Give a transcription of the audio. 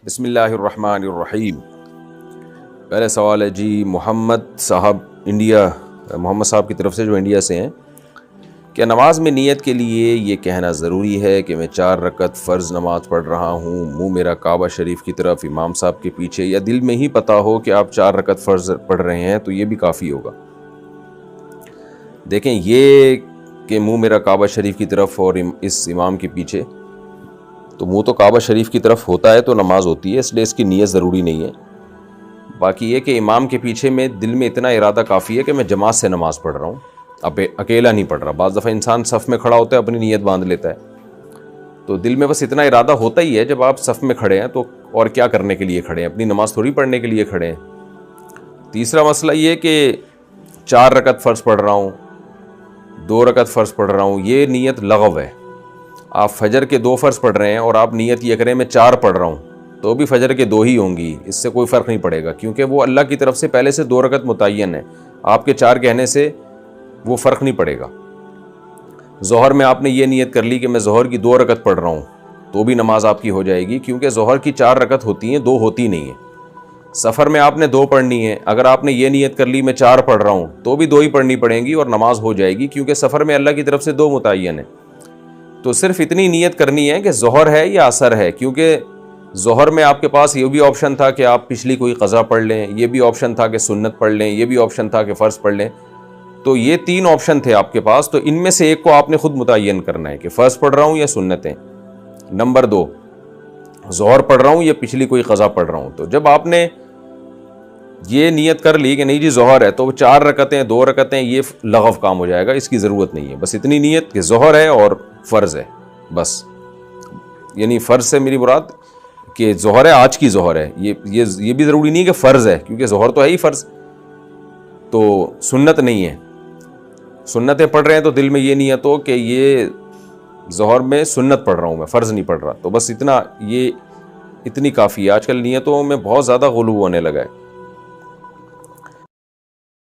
बिस्मिल्लाहिर्रहमानिर्रहीम। पहला सवाल है जी मोहम्मद साहब मोहम्मद साहब की तरफ से जो इंडिया से हैं, क्या नमाज में नियत के लिए ये कहना ज़रूरी है कि मैं 4 रकत फ़र्ज़ नमाज पढ़ रहा हूँ, मुँह मेरा काबा शरीफ की तरफ, इमाम साहब के पीछे, या दिल में ही पता हो कि आप 4 रकत फ़र्ज़ पढ़ रहे हैं तो ये भी काफ़ी होगा? देखें, ये कि मुँह मेरा काबा शरीफ की तरफ और इस इमाम के पीछे, तो मुँह तो काबा शरीफ की तरफ होता है तो नमाज होती है, इसलिए इसकी नीयत ज़रूरी नहीं है। बाकी ये कि इमाम के पीछे में दिल में इतना इरादा काफ़ी है कि मैं जमात से नमाज़ पढ़ रहा हूँ, अब अकेला नहीं पढ़ रहा। बाज़ दफ़ा इंसान सफ़ में खड़ा होता है, अपनी नीयत बांध लेता है, तो दिल में बस इतना इरादा होता ही है। जब आप सफ़ में खड़े हैं तो और क्या करने के लिए खड़े हैं? अपनी नमाज़ थोड़ी पढ़ने के लिए खड़े हैं। तीसरा मसला ये कि 4 रकत फ़र्ज़ पढ़ रहा हूँ, 2 रकत फ़र्ज़ पढ़ रहा हूँ, ये नीयत लगव है। आप फजर के 2 फ़र्ज़ पढ़ रहे हैं और आप नीयत ये करें मैं 4 पढ़ रहा हूँ, तो भी फजर के 2 ही होंगी, इससे कोई फ़र्क नहीं पड़ेगा, क्योंकि वो अल्लाह की तरफ से पहले से 2 रकत मुतय्यन है। आपके 4 कहने से वो फ़र्क नहीं पड़ेगा। ज़ोहर में आपने ये नीयत कर ली कि मैं ज़ोहर की 2 रकत पढ़ रहा हूँ, तो भी नमाज आपकी हो जाएगी, क्योंकि ज़ोहर की 4 रकत होती हैं, 2 होती नहीं है। सफ़र में आपने 2 पढ़नी है, अगर आपने ये नीयत कर ली मैं 4 पढ़ रहा हूँ, तो भी 2 ही पढ़नी पड़ेंगी और नमाज हो जाएगी, क्योंकि सफ़र में अल्लाह की तरफ से 2 मुतय्यन है। तो सिर्फ इतनी नीयत करनी है कि ज़ोहर है या असर है, क्योंकि ज़ोहर में आपके पास ये भी ऑप्शन था कि आप पिछली कोई क़ज़ा पढ़ लें, ये भी ऑप्शन था कि सुन्नत पढ़ लें, ये भी ऑप्शन था कि फ़र्ज़ पढ़ लें। तो ये 3 ऑप्शन थे आपके पास, तो इनमें से एक को आपने खुद मुतय्यन करना है कि फ़र्ज़ पढ़ रहा हूँ या सुन्नतें। नंबर 2, ज़ोहर पढ़ रहा हूँ या पिछली कोई क़ज़ा पढ़ रहा हूँ। तो जब आपने ये नियत कर ली कि नहीं जी ज़ोहर है, तो 4 रकतें 2 रकतें ये लगव काम हो जाएगा, इसकी ज़रूरत नहीं है। बस इतनी नियत कि ज़ोहर है और फ़र्ज़ है, बस। यानी फ़र्ज़ से मेरी मुराद कि ज़ोहर है, आज की ज़ोहर है, ये भी ज़रूरी नहीं है कि फ़र्ज़ है, क्योंकि ज़ोहर तो है ही फ़र्ज़, तो सुन्नत नहीं है। सुन्नतें पढ़ रहे हैं तो दिल में ये नियत हो कि ये ज़ोहर में सुन्नत पढ़ रहा हूँ मैं, फ़र्ज़ नहीं पढ़ रहा। तो बस इतना, ये इतनी काफ़ी है। आजकल नियतों में बहुत ज़्यादा गुलू होने लगा है।